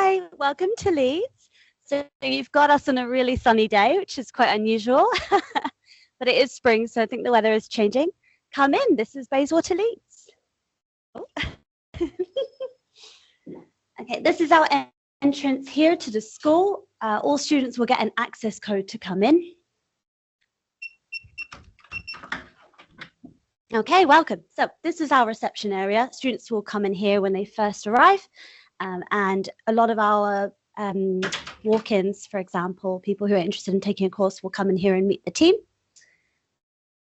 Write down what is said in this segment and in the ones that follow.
Hi, welcome to Leeds. So you've got us on a really sunny day, which is quite unusual, but it is spring, so I think the weather is changing. Come in, this is Bayswater Leeds. Oh. Okay, this is our entrance here to the school. All students will get an access code to come in. Okay, welcome. So this is our reception area. Students will come in here when they first arrive. And a lot of our walk-ins, for example, people who are interested in taking a course will come in here and meet the team.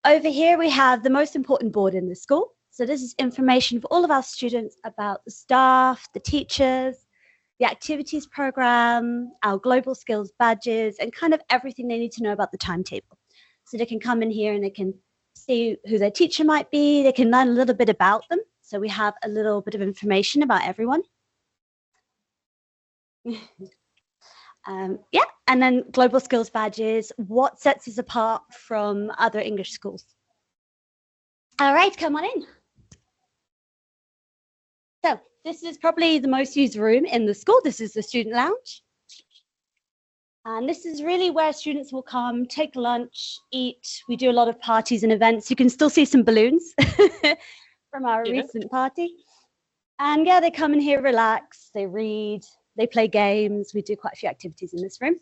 Over here, we have the most important board in the school. So this is information for all of our students about the staff, the teachers, the activities program, our global skills badges, and kind of everything they need to know about the timetable. So they can come in here and they can see who their teacher might be. They can learn a little bit about them. So we have a little bit of information about everyone. Yeah, and then global skills badges, what sets us apart from other English schools. All right, come on in. So this is probably the most used room in the school. This is the student lounge. And this is really where students will come, take lunch, eat. We do a lot of parties and events. You can still see some balloons from our recent party. And yeah, they come in here, relax, they read, they play games. We do quite a few activities in this room.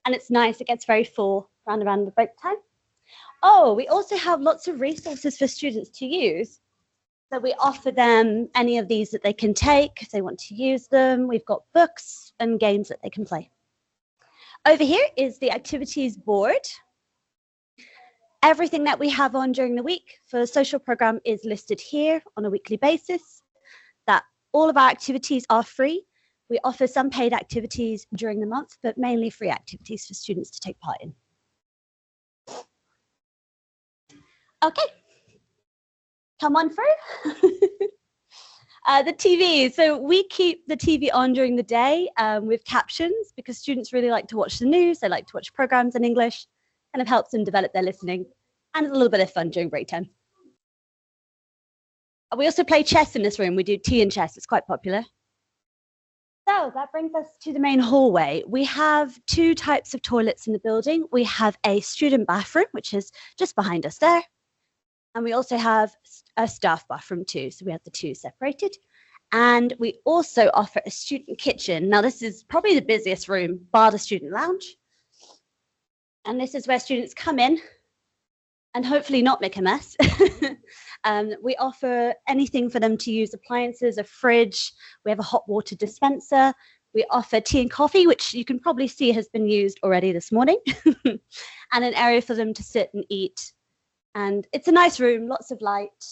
And it's nice, it gets very full around the break time. Oh, we also have lots of resources for students to use. So we offer them any of these that they can take if they want to use them. We've got books and games that they can play. Over here is the activities board. Everything that we have on during the week for the social program is listed here on a weekly basis. That all of our activities are free. We offer some paid activities during the month, but mainly free activities for students to take part in. Okay, come on through. The TV, so we keep the TV on during the day with captions because students really like to watch the news, they like to watch programs in English, kind of helps them develop their listening, and a little bit of fun during break time. We also play chess in this room, we do tea and chess, it's quite popular. So that brings us to the main hallway. We have two types of toilets in the building. We have a student bathroom, which is just behind us there. And we also have a staff bathroom too. So we have the two separated. And we also offer a student kitchen. Now this is probably the busiest room, bar the student lounge. And this is where students come in and hopefully not make a mess. We offer anything for them to use, appliances, a fridge. We have a hot water dispenser. We offer tea and coffee, which you can probably see has been used already this morning. And an area for them to sit and eat. And it's a nice room, lots of light.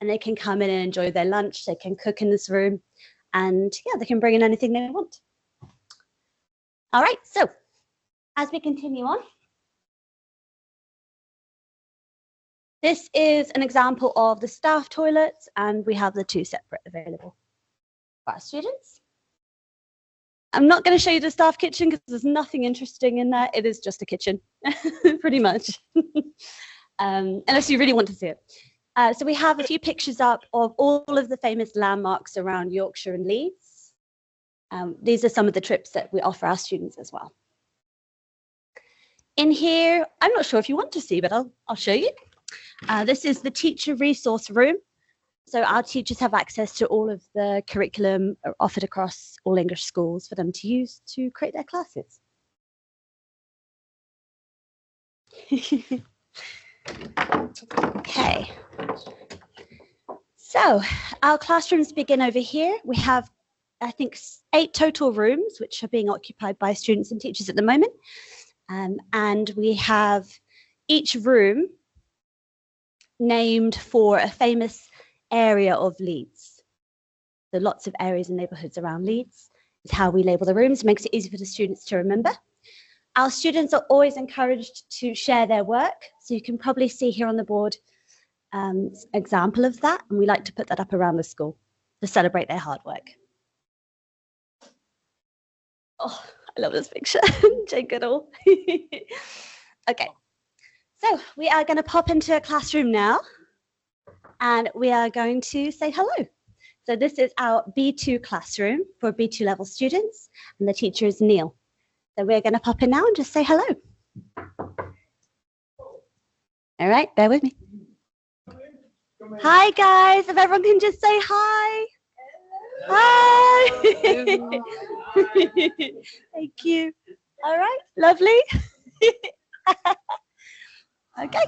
And they can come in and enjoy their lunch. They can cook in this room. And yeah, they can bring in anything they want. All right, so as we continue on, this is an example of the staff toilets, and we have the two separate available for our students. I'm not going to show you the staff kitchen because there's nothing interesting in there. It is just a kitchen, pretty much, unless you really want to see it. So we have a few pictures up of all of the famous landmarks around Yorkshire and Leeds. These are some of the trips that we offer our students as well. In here, I'm not sure if you want to see, but I'll show you. This is the teacher resource room. So our teachers have access to all of the curriculum offered across all English schools for them to use to create their classes. Okay. So our classrooms begin over here. We have, I think, 8 total rooms, which are being occupied by students and teachers at the moment. And we have each room named for a famous area of Leeds. So lots of areas and neighbourhoods around Leeds is how we label the rooms. It makes it easy for the students to remember. Our students are always encouraged to share their work. So you can probably see here on the board an example of that. And we like to put that up around the school to celebrate their hard work. Oh, I love this picture. Jane Goodall. Okay. So we are going to pop into a classroom now, and we are going to say hello. So this is our B2 classroom for B2 level students, and the teacher is Neil. So we're going to pop in now and just say hello. All right, bear with me. Hi guys, if everyone can just say hi. Hi. Thank you. All right, lovely. Okay,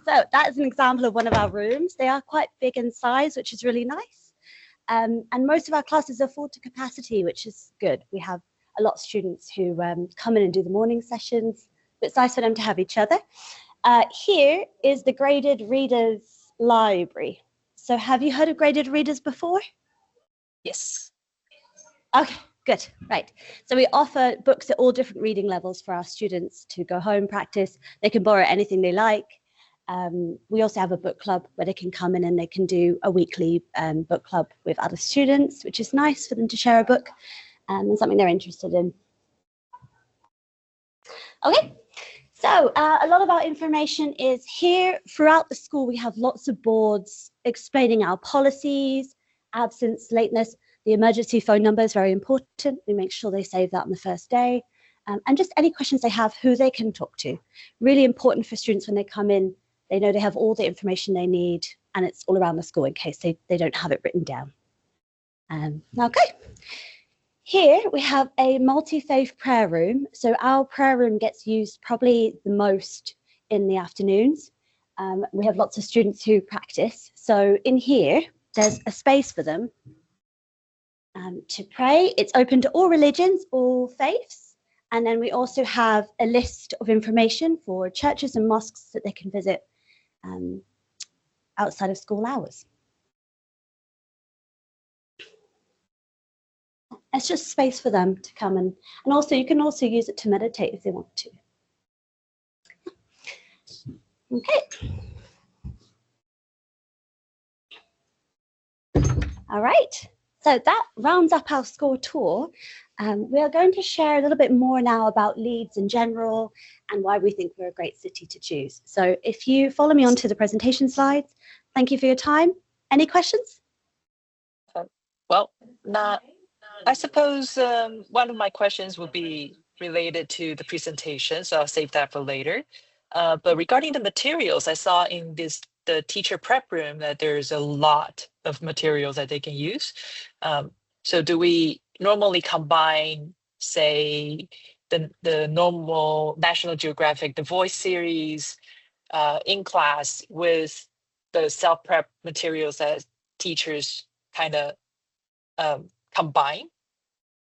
so that's an example of one of our rooms. They are quite big in size, which is really nice. And most of our classes are full to capacity, which is good. We have a lot of students who come in and do the morning sessions. But it's nice for them to have each other. Here is the graded readers library. So have you heard of graded readers before? Yes. Okay, good. Right. So we offer books at all different reading levels for our students to go home, practice. They can borrow anything they like. We also have a book club where they can come in and they can do a weekly book club with other students, which is nice for them to share a book and something they're interested in. Okay. So a lot of our information is here. Throughout the school, we have lots of boards explaining our policies, absence, lateness. The emergency phone number is very important. We make sure they save that on the first day. And just any questions they have, who they can talk to. Really important for students when they come in, they know they have all the information they need and it's all around the school in case they don't have it written down. Okay. Here we have a multi-faith prayer room. So our prayer room gets used probably the most in the afternoons. We have lots of students who practice. So in here, there's a space for them to pray. It's open to all religions, all faiths. And then we also have a list of information for churches and mosques that they can visit outside of school hours. It's just space for them to come and also you can also use it to meditate if they want to. Okay. All right. So that rounds up our school tour. We are going to share a little bit more now about Leeds in general and why we think we're a great city to choose. So if you follow me onto the presentation slides, thank you for your time. Any questions? Well, I suppose one of my questions would be related to the presentation, so I'll save that for later. But regarding the materials, I saw in the teacher prep room that there's a lot of materials that they can use. So do we normally combine, say, the normal National Geographic, the Voice series in class with the self-prep materials that teachers kind of combine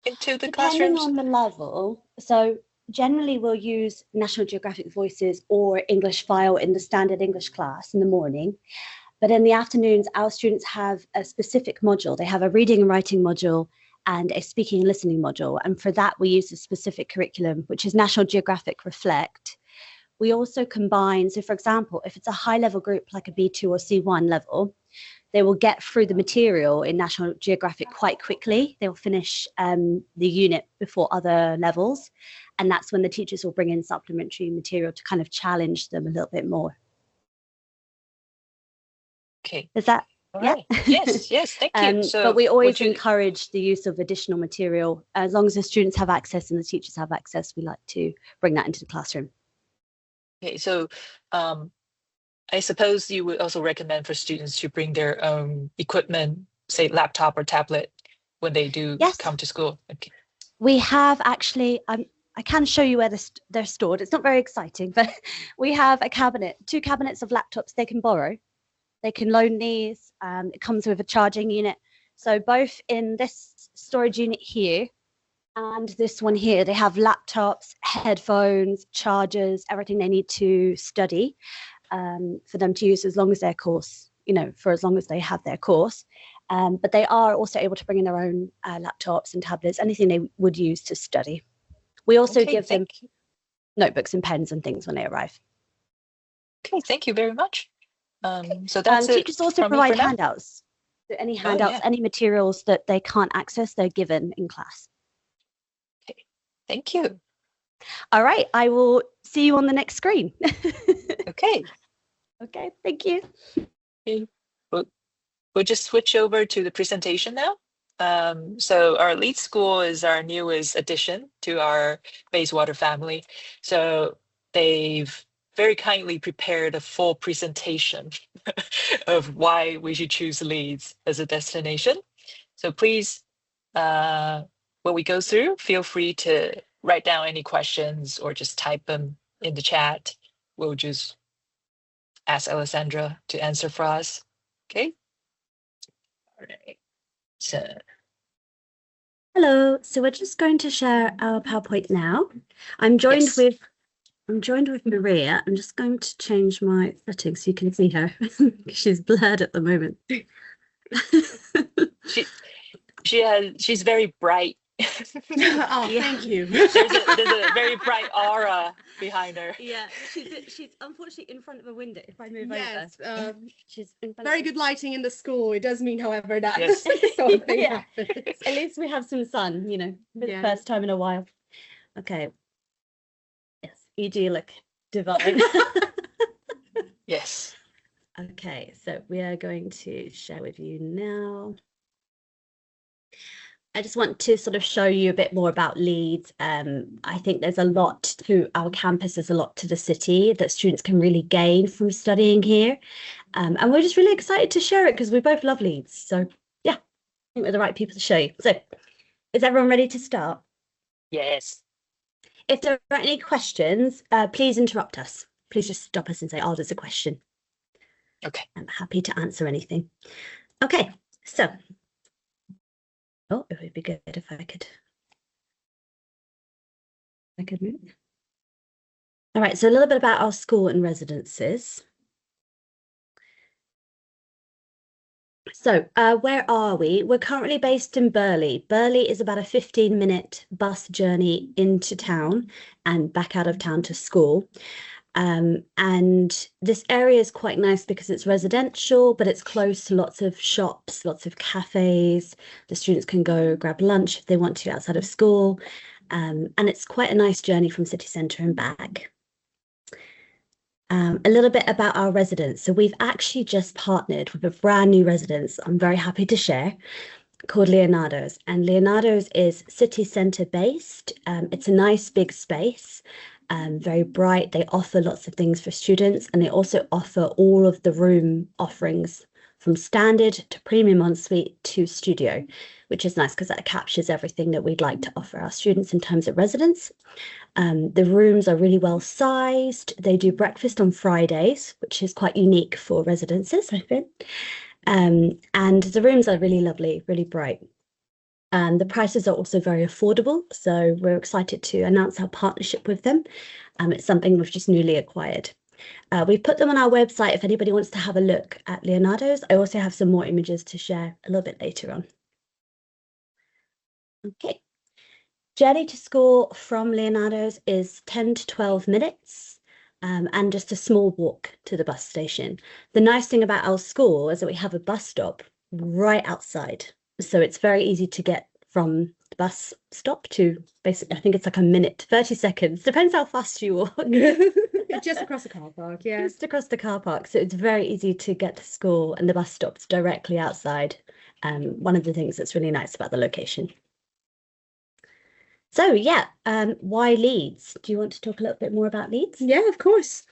into the Depending classrooms? on the level, so generally we'll use National Geographic Voices or English File in the standard English class in the morning. But in the afternoons, our students have a specific module. They have a reading and writing module and a speaking and listening module. And for that, we use a specific curriculum, which is National Geographic Reflect. We also combine, so for example, if it's a high level group like a B2 or C1 level, they will get through the material in National Geographic quite quickly. They'll finish the unit before other levels. And that's when the teachers will bring in supplementary material to kind of challenge them a little bit more. Okay. Is that? All yeah? Right. Yes, thank you. So but we always encourage the use of additional material. As long as the students have access and the teachers have access, we like to bring that into the classroom. Okay, so I suppose you would also recommend for students to bring their own equipment, say laptop or tablet, when they do come to school. Okay. We have actually, I can show you where they're stored. It's not very exciting, but we have a cabinet, 2 cabinets of laptops they can borrow. They can loan these. It comes with a charging unit. So both in this storage unit here and this one here, they have laptops, headphones, chargers, everything they need to study for them to use as long as their course, for as long as they have their course. But they are also able to bring in their own laptops and tablets, anything they would use to study. We also give them notebooks and pens and things when they arrive. Okay, thank you very much. So that's it. Teachers also provide handouts. So any handouts, any materials that they can't access, they're given in class. Okay, thank you. All right, I will see you on the next screen. Okay. Okay, thank you. Okay. we'll just switch over to the presentation now. So our Leeds School is our newest addition to our Bayswater family. So they've very kindly prepared a full presentation of why we should choose Leeds as a destination. So please, when we go through, feel free to write down any questions or just type them in the chat. We'll just ask Alessandra to answer for us. Okay. All right. So Hello. So we're just going to share our PowerPoint now. I'm joined with Maria. I'm just going to change my settings so you can see her. She's blurred at the moment. she's very bright. Oh, thank you. There's a very bright aura behind her. Yeah, she's unfortunately in front of a window. If I move Yes, over, she's in front very of good lighting in the school. It does mean, however, that Yes. something Yeah. happens. At least we have some sun, you know, for the Yeah. first time in a while. Okay. Yes, you do look divine. Yes. Okay, so we are going to share with you now. I just want to sort of show you a bit more about Leeds. I think there's a lot to our campus, there's a lot to the city that students can really gain from studying here. And we're just really excited to share it because we both love Leeds. So yeah, I think we're the right people to show you. So is everyone ready to start? Yes. If there are any questions, please interrupt us. Please just stop us and say, oh, there's a question. Okay. I'm happy to answer anything. Okay, so. Oh, it would be good if I could move. All right, so a little bit about our school and residences. So where are we? We're currently based in Burley. Burley is about a 15-minute bus journey into town and back out of town to school. And this area is quite nice because it's residential, but it's close to lots of shops, lots of cafes. The students can go grab lunch if they want to outside of school. And it's quite a nice journey from city centre and back. A little bit about our residents. So we've actually just partnered with a brand new residence I'm very happy to share called Leonardo's. And Leonardo's is city centre based. It's a nice big space. Very bright. They offer lots of things for students, and they also offer all of the room offerings from standard to premium ensuite to studio, which is nice because that captures everything that we'd like to offer our students in terms of residence. The rooms are really well sized. They do breakfast on Fridays, which is quite unique for residences, I think. And the rooms are really lovely, really bright. The prices are also very affordable, so we're excited to announce our partnership with them. It's something we've just newly acquired. We've put them on our website if anybody wants to have a look at Leonardo's. I also have some more images to share a little bit later on. Okay. Journey to school from Leonardo's is 10 to 12 minutes and just a small walk to the bus station. The nice thing about our school is that we have a bus stop right outside. So it's very easy to get from the bus stop to basically, I think it's like a minute, 30 seconds, depends how fast you walk. Just across the car park, yeah. Just across the car park. So it's very easy to get to school and the bus stop's directly outside. One of the things that's really nice about the location. So yeah, why Leeds? Do you want to talk a little bit more about Leeds? Yeah, of course.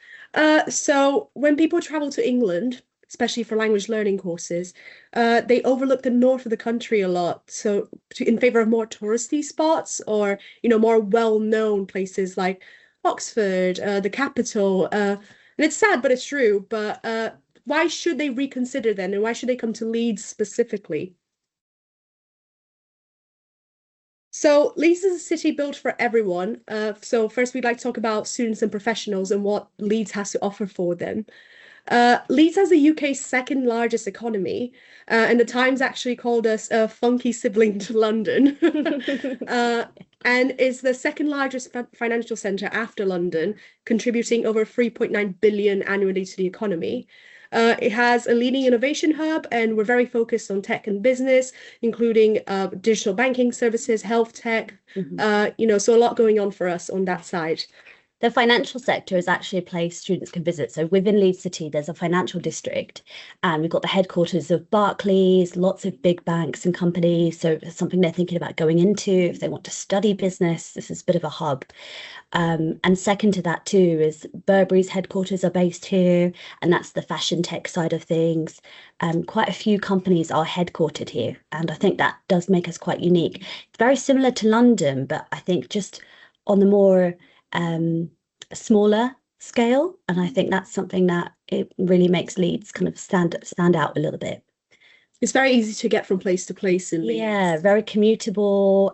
So when people travel to England, especially for language learning courses, they overlook the north of the country a lot. So in favor of more touristy spots or, more well-known places like Oxford, the capital. And it's sad, but it's true. But why should they reconsider then? And why should they come to Leeds specifically? So Leeds is a city built for everyone. So first we'd like to talk about students and professionals and what Leeds has to offer for them. Leeds has the UK's second largest economy, and the Times actually called us a funky sibling to London, and is the second largest financial centre after London, contributing over 3.9 billion annually to the economy. It has a leading innovation hub, and we're very focused on tech and business, including digital banking services, health tech, so a lot going on for us on that side. The financial sector is actually a place students can visit. So within Leeds City, there's a financial district, and we've got the headquarters of Barclays, lots of big banks and companies. So if it's something they're thinking about going into, if they want to study business, this is a bit of a hub. And second to that too is Burberry's headquarters are based here, and that's the fashion tech side of things. Quite a few companies are headquartered here, and I think that does make us quite unique. It's very similar to London, but I think just on the more smaller scale, and I think that's something that it really makes Leeds kind of stand out a little bit. It's very easy to get from place to place in Leeds. Yeah, very commutable,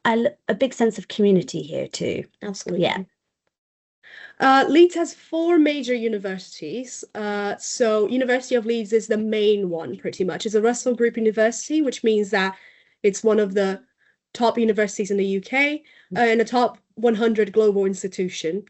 a big sense of community here too. Absolutely. Yeah. Leeds has 4 major universities. So University of Leeds is the main one, pretty much. It's a Russell Group university, which means that it's one of the top universities in the UK and a top 100 global institution.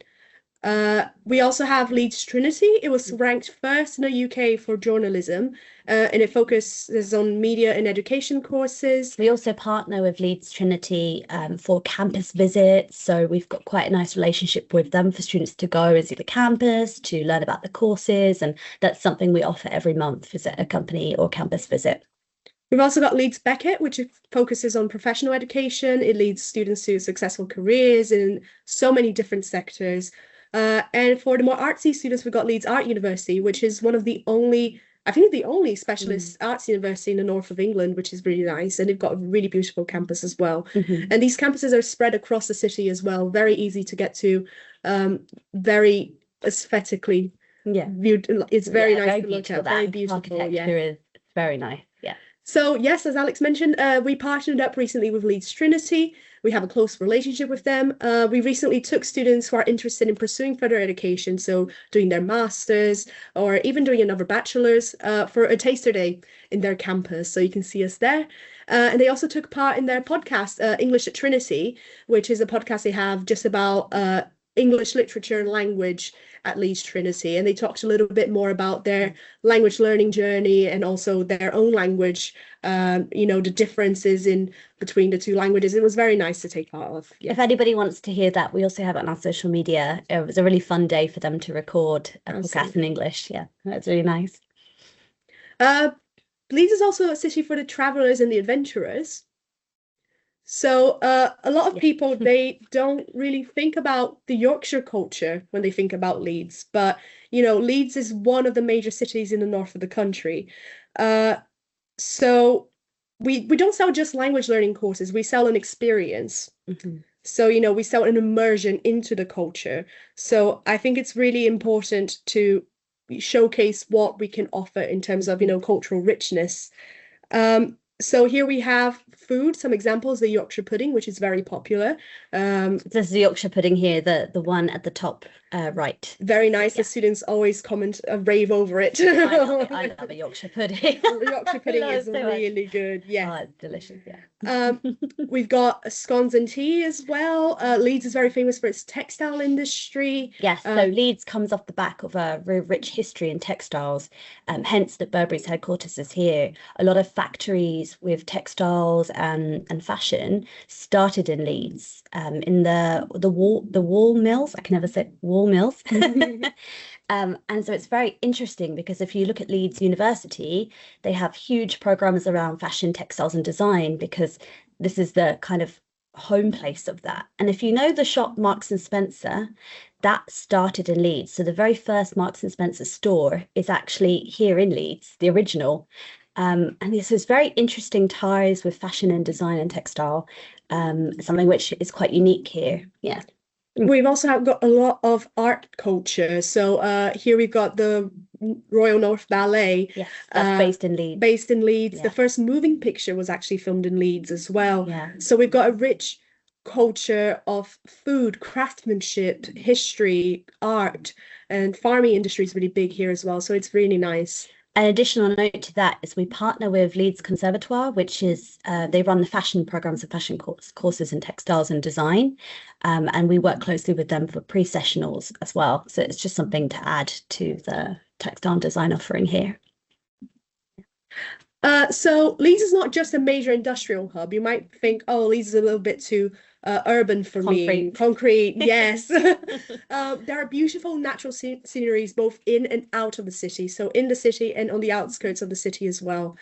We also have Leeds Trinity. It was ranked first in the UK for journalism, and it focuses on media and education courses. We also partner with Leeds Trinity for campus visits. So we've got quite a nice relationship with them for students to go and see the campus, to learn about the courses. And that's something we offer every month, visit a company or campus visit. We've also got Leeds Beckett, which focuses on professional education. It leads students to successful careers in so many different sectors. And for the more artsy students, we've got Leeds Art University, which is one of the only, I think the only specialist arts university in the north of England, which is really nice. And they've got a really beautiful campus as well. And these campuses are spread across the city as well. Very easy to get to, very aesthetically viewed. It's very nice to look at, very beautiful. Architecture is very nice, yeah. So yes, as Alex mentioned, we partnered up recently with Leeds Trinity. We have a close relationship with them. We recently took students who are interested in pursuing further education, so doing their masters or even doing another bachelor's for a taster day in their campus. So you can see us there. And they also took part in their podcast, English at Trinity, which is a podcast they have just about English literature and language at Leeds Trinity. And they talked a little bit more about their language learning journey and also their own language, the differences in between the two languages. It was very nice to take part of. Yeah. If anybody wants to hear that, we also have it on our social media. It was a really fun day for them to record a podcast in English. Yeah, that's really nice. Leeds is also a city for the travellers and the adventurers. So a lot of people, they don't really think about the Yorkshire culture when they think about Leeds. But, Leeds is one of the major cities in the north of the country. So we don't sell just language learning courses. We sell an experience. So, we sell an immersion into the culture. So I think it's really important to showcase what we can offer in terms of, cultural richness. So here we have food, some examples, the Yorkshire pudding, which is very popular. There's the Yorkshire pudding here, the one at the top right. Very nice. Yeah. The students always comment, rave over it. I love a Yorkshire pudding. The Yorkshire pudding is really good. Yeah. Oh, it's delicious, yeah. We've got scones and tea as well. Leeds is very famous for its textile industry. Yes, so Leeds comes off the back of a very rich history in textiles, hence that Burberry's headquarters is here. A lot of factories with textiles and fashion started in Leeds, in the wool mills. I can never say wool mills. And so it's very interesting because if you look at Leeds University, they have huge programs around fashion, textiles and design because this is the kind of home place of that. And if you know the shop Marks and Spencer, that started in Leeds. So the very first Marks and Spencer store is actually here in Leeds, the original. And this is very interesting ties with fashion and design and textile, something which is quite unique here. Yeah. We've also got a lot of art culture. So here we've got the Royal North Ballet. Yes, that's based in Leeds. Based in Leeds. Yeah. The first moving picture was actually filmed in Leeds as well. Yeah. So we've got a rich culture of food, craftsmanship, history, art, and farming industry is really big here as well. So it's really nice. An additional note to that is we partner with Leeds Conservatoire, which is they run the fashion programs of fashion courses in textiles and design, and we work closely with them for pre-sessionals as well. So it's just something to add to the textile and design offering here. So Leeds is not just a major industrial hub. You might think, oh, Leeds is a little bit too urban for me. Concrete, yes. There are beautiful natural sceneries both in and out of the city. So in the city and on the outskirts of the city as well.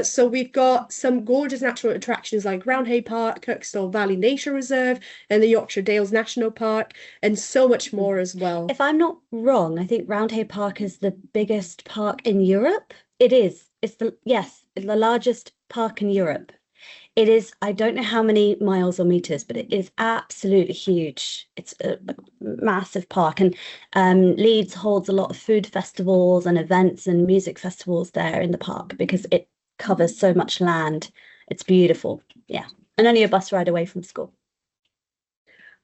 So we've got some gorgeous natural attractions like Roundhay Park, Kirkstall Valley Nature Reserve, and the Yorkshire Dales National Park, and so much more as well. If I'm not wrong, I think Roundhay Park is the biggest park in Europe. It is. It's the largest park in Europe. It is, I don't know how many miles or meters, but it is absolutely huge. It's a massive park. And Leeds holds a lot of food festivals and events and music festivals there in the park because it covers so much land. It's beautiful. Yeah. And only a bus ride away from school.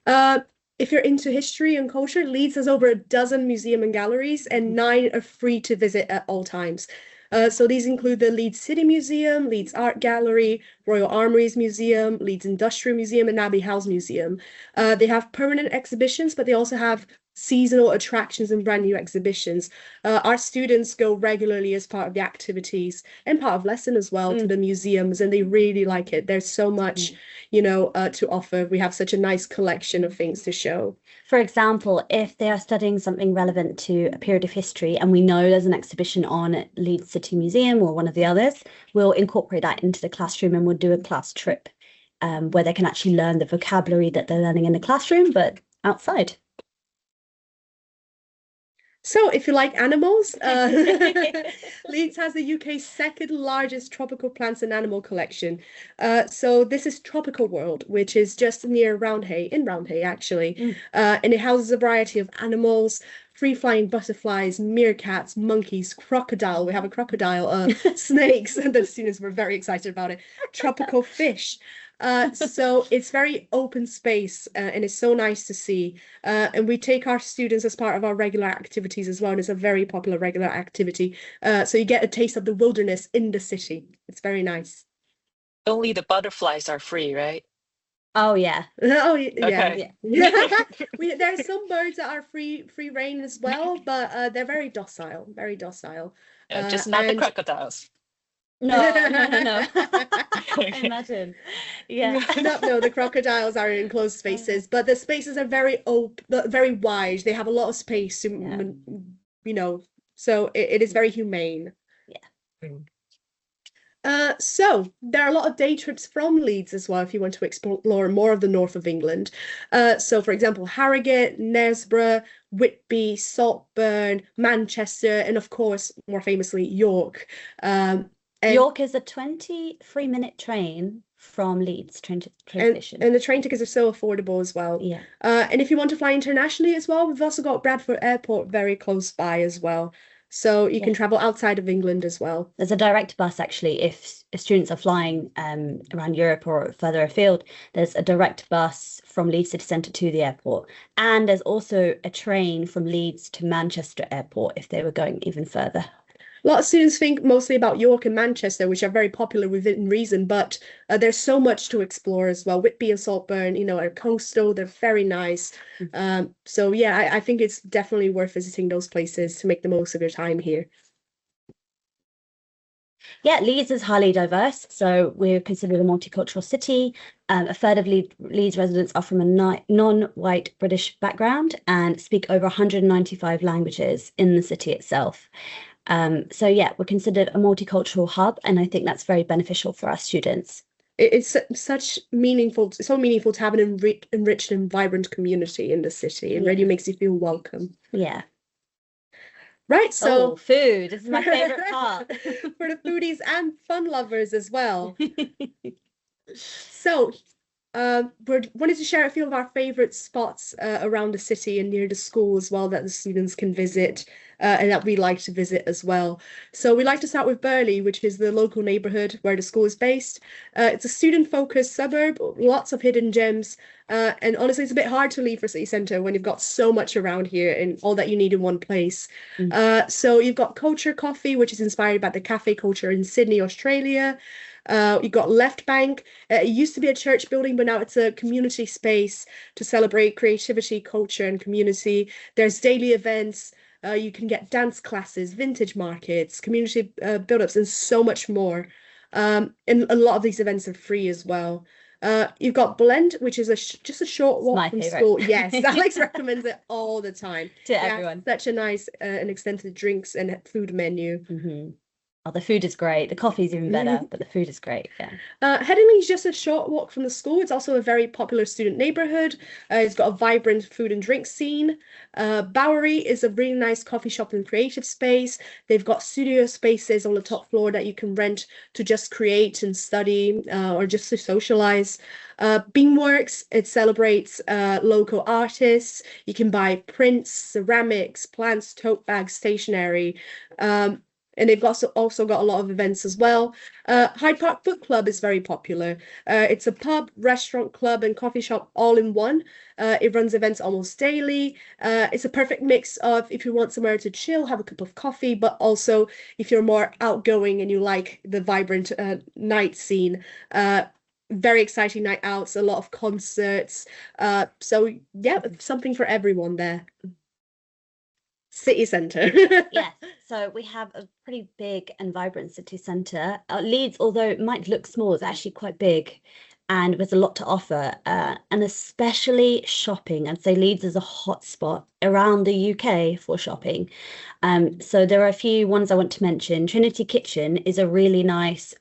If you're into history and culture, Leeds has over a dozen museums and galleries, and 9 are free to visit at all times. So these include the Leeds City Museum, Leeds Art Gallery, Royal Armouries Museum, Leeds Industrial Museum, and Abbey House Museum. They have permanent exhibitions, but they also have seasonal attractions and brand new exhibitions. Our students go regularly as part of the activities and part of lesson as well to the museums, and they really like it. There's so much, to offer. We have such a nice collection of things to show. For example, if they are studying something relevant to a period of history and we know there's an exhibition on at Leeds City Museum or one of the others, we'll incorporate that into the classroom and we'll do a class trip where they can actually learn the vocabulary that they're learning in the classroom, but outside. So if you like animals, Leeds has the UK's second largest tropical plants and animal collection. So this is Tropical World, which is just near Roundhay actually. And it houses a variety of animals, free-flying butterflies, meerkats, monkeys, crocodile. We have a crocodile, snakes, and the students were very excited about it. Tropical fish. So it's very open space and it's so nice to see. And we take our students as part of our regular activities as well. And it's a very popular regular activity. So you get a taste of the wilderness in the city. It's very nice. Only the butterflies are free, right? Oh yeah. Oh yeah. Okay. Yeah. There are some birds that are free reign as well, but they're very docile, very docile. Just not the crocodiles. No. Imagine. Yeah. No, the crocodiles are in closed spaces, but the spaces are very open, very wide. They have a lot of space to, so it is very humane. Yeah. So there are a lot of day trips from Leeds as well if you want to explore more of the north of England. So for example, Harrogate, Knaresborough, Whitby, Saltburn, Manchester, and of course, more famously, York. York is a 23-minute train from Leeds train station. And the train tickets are so affordable as well. Yeah. And if you want to fly internationally as well, we've also got Bradford Airport very close by as well. So you can travel outside of England as well. There's a direct bus actually if students are flying around Europe or further afield. There's a direct bus from Leeds City Centre to the airport. And there's also a train from Leeds to Manchester Airport if they were going even further. A lot of students think mostly about York and Manchester, which are very popular within reason, but there's so much to explore as well. Whitby and Saltburn, are coastal, they're very nice. So yeah, I think it's definitely worth visiting those places to make the most of your time here. Yeah, Leeds is highly diverse, so we're considered a multicultural city. A third of Leeds residents are from a non-white British background and speak over 195 languages in the city itself. So yeah, we're considered a multicultural hub, and I think that's very beneficial for our students. It's so meaningful to have an enriched and vibrant community in the city. It really makes you feel welcome. Yeah. Right, so food. This is my favorite part. For the foodies and fun lovers as well. So we wanted to share a few of our favorite spots around the city and near the school as well that the students can visit and that we like to visit as well. So we like to start with Burley, which is the local neighbourhood where the school is based. It's a student-focused suburb, lots of hidden gems, and honestly, it's a bit hard to leave for city centre when you've got so much around here and all that you need in one place. So you've got Culture Coffee, which is inspired by the cafe culture in Sydney, Australia. You've got Left Bank. It used to be a church building, but now it's a community space to celebrate creativity, culture, and community. There's daily events. You can get dance classes, vintage markets, community build-ups, and so much more. And a lot of these events are free as well. You've got Blend, which is just a short walk my from favorite. school. Yes, Alex recommends it all the time. To everyone. Such a nice and extensive drinks and food menu. Oh, the food is great. The coffee's even better, but the food is great. Yeah. Headingley is just a short walk from the school. It's also a very popular student neighborhood. It's got a vibrant food and drink scene. Bowery is a really nice coffee shop and creative space. They've got studio spaces on the top floor that you can rent to just create and study or just to socialize. Beamworks, it celebrates local artists. You can buy prints, ceramics, plants, tote bags, stationery. And they've also got a lot of events as well. Hyde Park Book Club is very popular. It's a pub, restaurant, club, and coffee shop all in one. It runs events almost daily. It's a perfect mix of if you want somewhere to chill, have a cup of coffee, but also if you're more outgoing and you like the vibrant night scene. Very exciting night outs, a lot of concerts. So yeah, something for everyone there. City centre. Yes, so we have a pretty big and vibrant city centre. Leeds, although it might look small, is actually quite big and with a lot to offer, and especially shopping. I'd say Leeds is a hotspot around the UK for shopping. So there are a few ones I want to mention. Trinity Kitchen is a really nice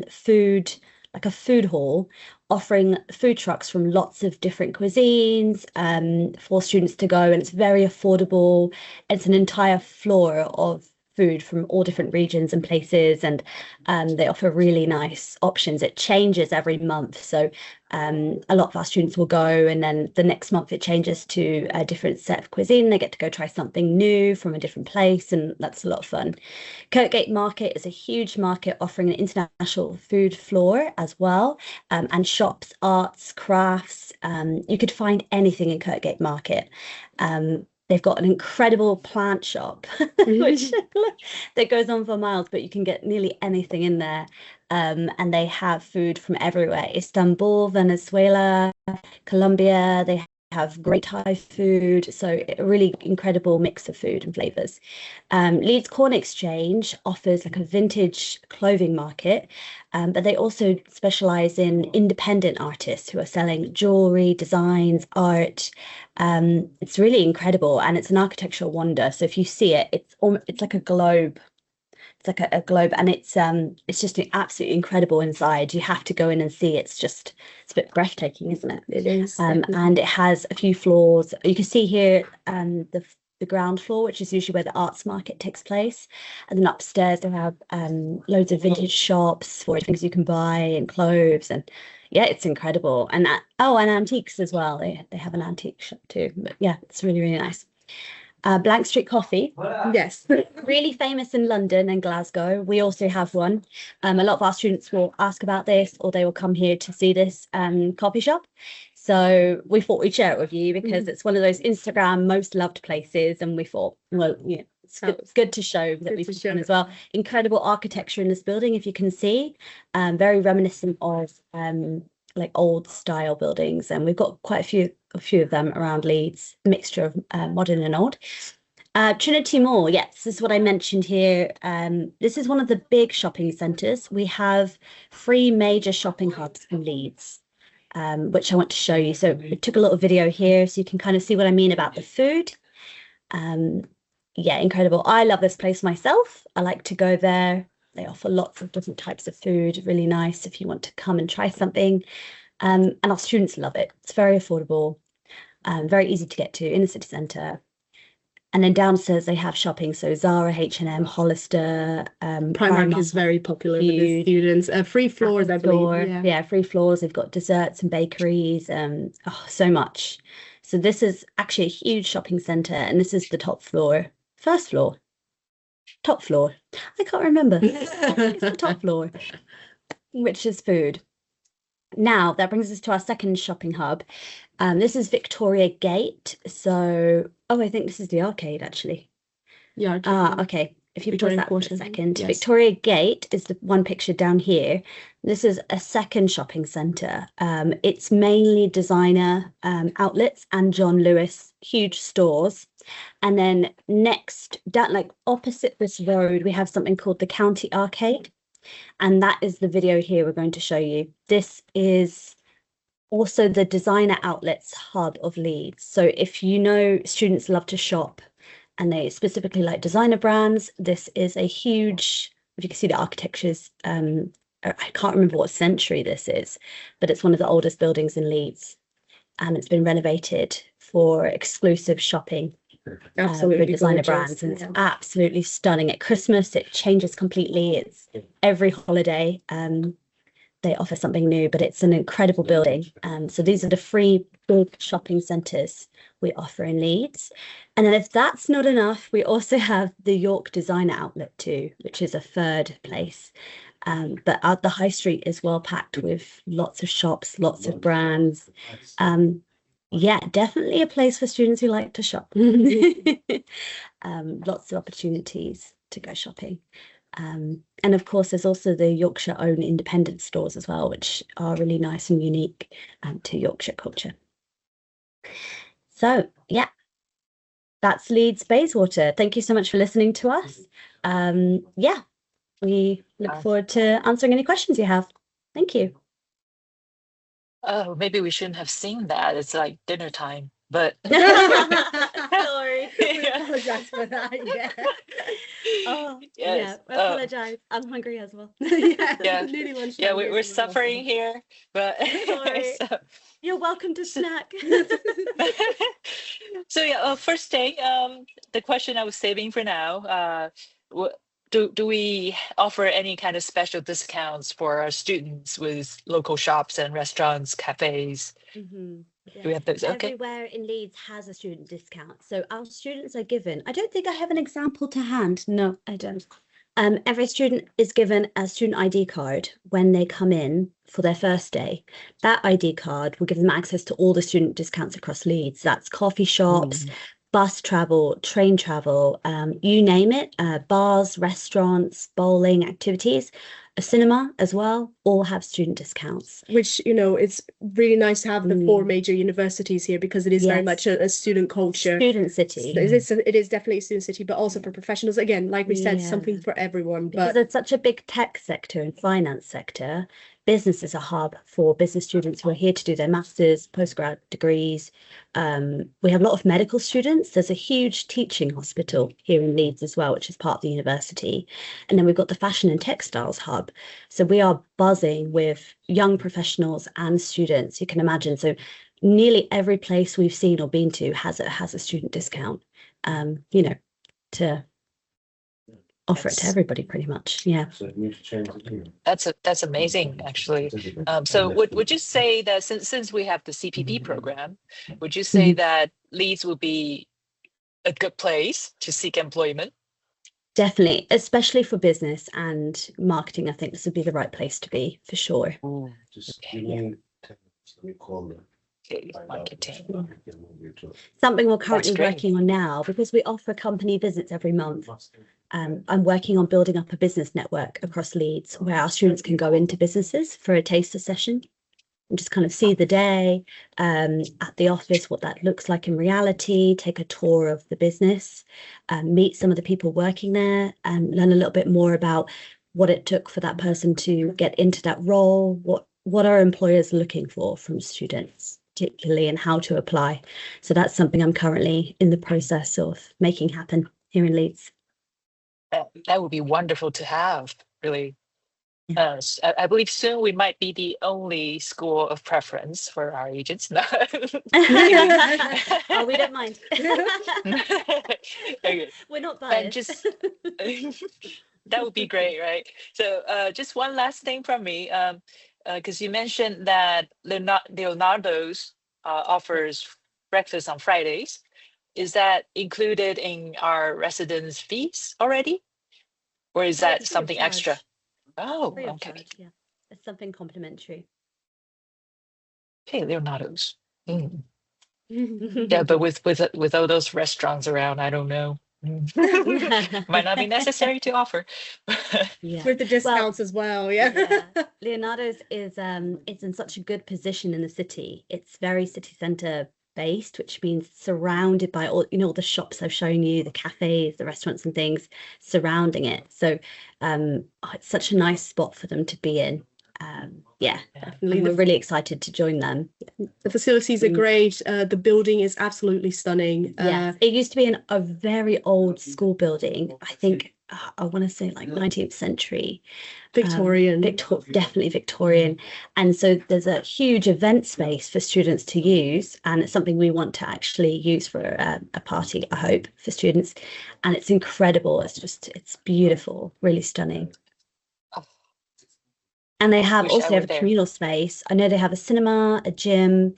food, like a food hall, offering food trucks from lots of different cuisines for students to go, and it's very affordable. It's an entire floor of food from all different regions and places, and they offer really nice options. It changes every month, so a lot of our students will go, and then the next month it changes to a different set of cuisine. They get to go try something new from a different place, and that's a lot of fun. Kirkgate Market is a huge market offering an international food floor as well, and shops, arts, crafts. You could find anything in Kirkgate Market. They've got an incredible plant shop, which that goes on for miles, but you can get nearly anything in there. And they have food from everywhere: Istanbul, Venezuela, Colombia. They have great Thai food, so a really incredible mix of food and flavors. Leeds Corn Exchange offers like a vintage clothing market, but they also specialize in independent artists who are selling jewelry, designs, art. It's really incredible, and it's an architectural wonder. So if you see it, it's like a globe. It's like a globe, and it's just absolutely incredible inside. You have to go in and see. It's a bit breathtaking, isn't it? It is. And it has a few floors. You can see here the ground floor, which is usually where the arts market takes place, and then upstairs they have loads of vintage shops for things you can buy and clothes, and yeah, it's incredible. And and antiques as well. They have an antique shop too. But yeah, it's really, really nice. Blank Street Coffee. Yes. Really famous in London and Glasgow. We also have one. A lot of our students will ask about this, or they will come here to see this coffee shop. So we thought we'd share it with you because it's one of those Instagram most loved places, and we thought, well, yeah, it's good to show that we've done as well. Incredible architecture in this building, if you can see, very reminiscent of like old style buildings, and we've got quite a few of them around Leeds, a mixture of modern and old. Trinity Mall, yes, this is what I mentioned here. This is one of the big shopping centres. We have 3 major shopping hubs in Leeds, which I want to show you. So we took a little video here so you can kind of see what I mean about the food. Yeah, incredible. I love this place myself. I like to go there. They offer lots of different types of food, really nice if you want to come and try something. And our students love it. It's very affordable, very easy to get to in the city centre. And then downstairs they have shopping, so Zara, H&M, Hollister, Primark is very popular with the students. Free floors, I believe. Yeah, free floors. They've got desserts and bakeries, so much. So this is actually a huge shopping centre, and this is the top floor. First floor. Top floor. I can't remember. It's the top floor, which is food. Now, that brings us to our second shopping hub. This is Victoria Gate. So, I think this is the arcade, actually. Yeah. Okay. if you pause Victoria that for a Quarter. second, Yes. Victoria Gate is the one picture down here. This is a second shopping centre. It's mainly designer outlets and John Lewis huge stores. And then next, down like opposite this road, we have something called the County Arcade. And that is the video here we're going to show you. This is also the designer outlets hub of Leeds. So if you know students love to shop and they specifically like designer brands, this is a huge, if you can see the architecture's, I can't remember what century this is, but it's one of the oldest buildings in Leeds. And it's been renovated for exclusive shopping for Absolutely designer gorgeous. brands. And it's Yeah. absolutely stunning. At Christmas, it changes completely. It's every holiday. They offer something new, but it's an incredible building. So these are the free big shopping centres we offer in Leeds. And then if that's not enough, we also have the York Designer Outlet too, which is a third place. But the high street is well packed with lots of shops, lots of brands. Yeah, definitely a place for students who like to shop. Lots of opportunities to go shopping. And of course, there's also the Yorkshire own independent stores as well, which are really nice and unique to Yorkshire culture. So yeah, that's Leeds Bayswater. Thank you so much for listening to us. Yeah, we look forward to answering any questions you have. Thank you. Oh, maybe we shouldn't have seen that. It's like dinner time, but Sorry. We apologize for that. Yeah. Oh, yes. yeah, I apologize. I'm hungry as well. Yeah. Nearly lunchtime Yeah, here we're as well. suffering here, but Sorry. so, You're welcome to snack. so yeah, first thing, the question I was saving for now, do we offer any kind of special discounts for our students with local shops and restaurants, cafes? Mhm. Do we have those? Okay. Everywhere in Leeds has a student discount. So our students are given, I don't think I have an example to hand. No, I don't. Every student is given a student ID card when they come in for their first day. That ID card will give them access to all the student discounts across Leeds. That's coffee shops, bus travel, train travel, you name it, bars, restaurants, bowling, activities, a cinema as well, all have student discounts. Which, it's really nice to have the four major universities here because it is very Yes. much a student culture. Student city. It is definitely a student city, but also for professionals. Again, like we said, Yeah. something for everyone. Because But there's such a big tech sector and finance sector, business is a hub for business students who are here to do their masters, postgrad degrees. We have a lot of medical students. There's a huge teaching hospital here in Leeds as well, which is part of the university. And then we've got the fashion and textiles hub. So we are buzzing with young professionals and students, you can imagine. So nearly every place we've seen or been to has a student discount, to offer it to everybody pretty much. Yeah. That's amazing, actually. So would you say that since we have the CPP program, would you say that Leeds would be a good place to seek employment? Definitely, especially for business and marketing. I think this would be the right place to be for sure. Okay, marketing. Something we're currently great. working on now because we offer company visits every month. I'm working on building up a business network across Leeds where our students can go into businesses for a taster session and just kind of see the day at the office, what that looks like in reality, take a tour of the business, meet some of the people working there and learn a little bit more about what it took for that person to get into that role, what are employers looking for from students particularly and how to apply. So that's something I'm currently in the process of making happen here in Leeds. That would be wonderful to have, really. I believe soon we might be the only school of preference for our agents. Oh, we don't mind. Okay. We're not And biased. just that would be great, right? So just one last thing from me, because you mentioned that Leonardo's offers breakfast on Fridays. Is that included in our residence fees already? Or is that Free of something extra? charge. Oh, Free of okay. charge, yeah. It's something complimentary. Okay, Leonardo's. Yeah, but with all those restaurants around, I don't know. Might not be necessary to offer. Yeah. With the discounts as well, yeah. Leonardo's is it's in such a good position in the city. It's very city center based, which means surrounded by all, all the shops I've shown you, the cafes, the restaurants and things surrounding it. So it's such a nice spot for them to be in. Definitely. And we're really excited to join them. The facilities are great. The building is absolutely stunning. Yeah, it used to be a very old school building. I think I want to say like 19th century. Victorian. Definitely Victorian. And so there's a huge event space for students to use. And it's something we want to actually use for a party, I hope, for students. And it's incredible. It's beautiful, really stunning. And they have a communal space. I know they have a cinema, a gym.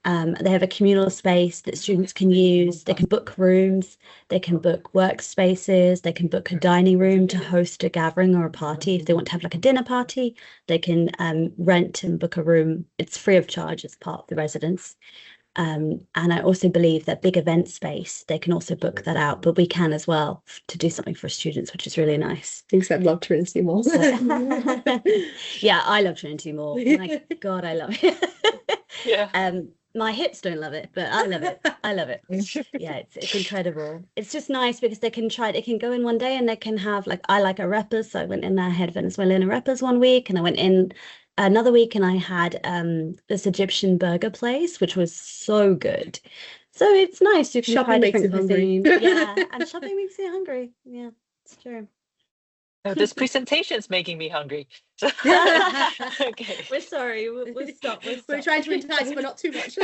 They have a communal space that students can use. They can book rooms. They can book workspaces. They can book a dining room to host a gathering or a party. If they want to have like a dinner party, they can rent and book a room. It's free of charge as part of the residence. And I also believe that big event space, they can also book that out, but we can as well to do something for students, which is really nice. Thinks I'd love Trinity more. Yeah, I love Trinity more. My God, I love it. Yeah. My hips don't love it, but I love it. I love it. Yeah, it's incredible. It's just nice because they can go in one day and they can have I like arepas. So I went in there, I had Venezuelan arepas one week, and I went in another week and I had this Egyptian burger place, which was so good. So it's nice. You can shopping makes you hungry. Yeah, and shopping makes you hungry. Yeah, it's true. Oh, this presentation is making me hungry. Okay. We're sorry. We'll stop. We're trying to entice, but not too much.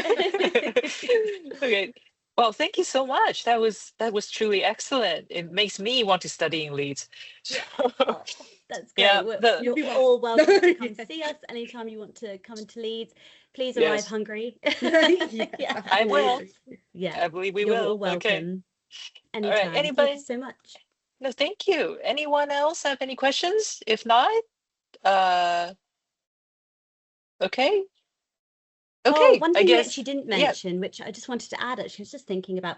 Okay. Well, thank you so much. That was truly excellent. It makes me want to study in Leeds. So, that's great. yeah, You're all welcome to come see us anytime you want to come into Leeds. Please arrive Yes. hungry. Yeah. I will. Yeah, I believe we you're will. all welcome. Okay. Anytime. Thank anybody- you so much. No, thank you. Anyone else have any questions? If not, okay. Okay, One I thing guess. which you didn't yeah. mention, which I just wanted to add, actually, I was just thinking about,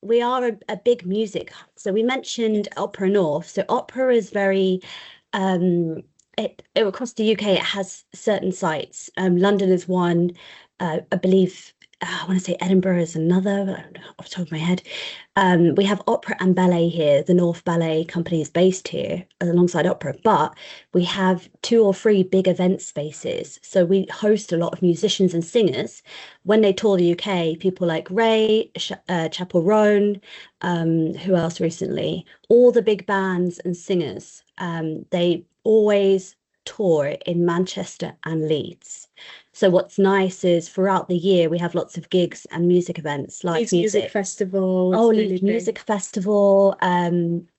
we are a big music hub. So we mentioned Opera North. So opera is very, across the UK, it has certain sites. London is one, I believe, I want to say Edinburgh is another, but I don't know off the top of my head. We have opera and ballet here. The North Ballet Company is based here alongside opera, but we have 2 or 3 big event spaces. So we host a lot of musicians and singers. When they tour the UK, people like Ray, Chapel Roan, who else recently? All the big bands and singers, they always tour in Manchester and Leeds. So what's nice is throughout the year we have lots of gigs and music events like Leeds Music Festival. Oh, really Leeds big. Music Festival.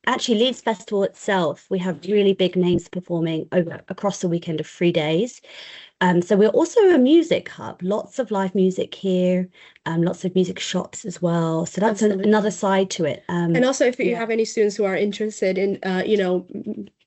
Actually, Leeds Festival itself, we have really big names performing across the weekend of 3 days. So we're also a music hub. Lots of live music here, lots of music shops as well. So that's another side to it. And also, if you have any students who are interested in,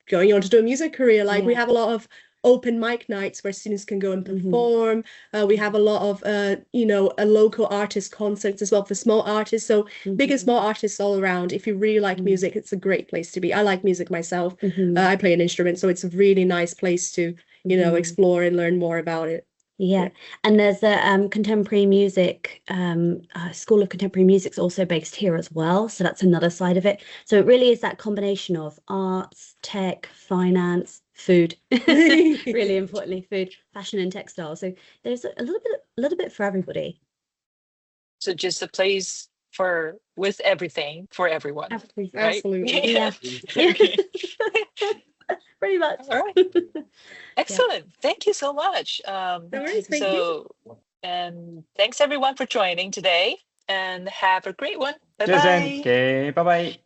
going on to do a music career, we have a lot of open mic nights where students can go and perform. We have a lot of, a local artist concerts as well for small artists. So big and small artists all around. If you really like music, it's a great place to be. I like music myself. I play an instrument, so it's a really nice place to, explore and learn more about it. Yeah, and there's a contemporary music school of contemporary music's also based here as well. So that's another side of it. So it really is that combination of arts, tech, finance, food. Really importantly, food, fashion, and textile. So there's a little bit for everybody. So just a place with everything for everyone. Absolutely. Right? Absolutely. Yeah. Okay. Pretty much. All right. Excellent. Thank you so much. No worries, thank you. And thanks everyone for joining today, and have a great one. Bye Cheers then. bye. Okay, bye bye.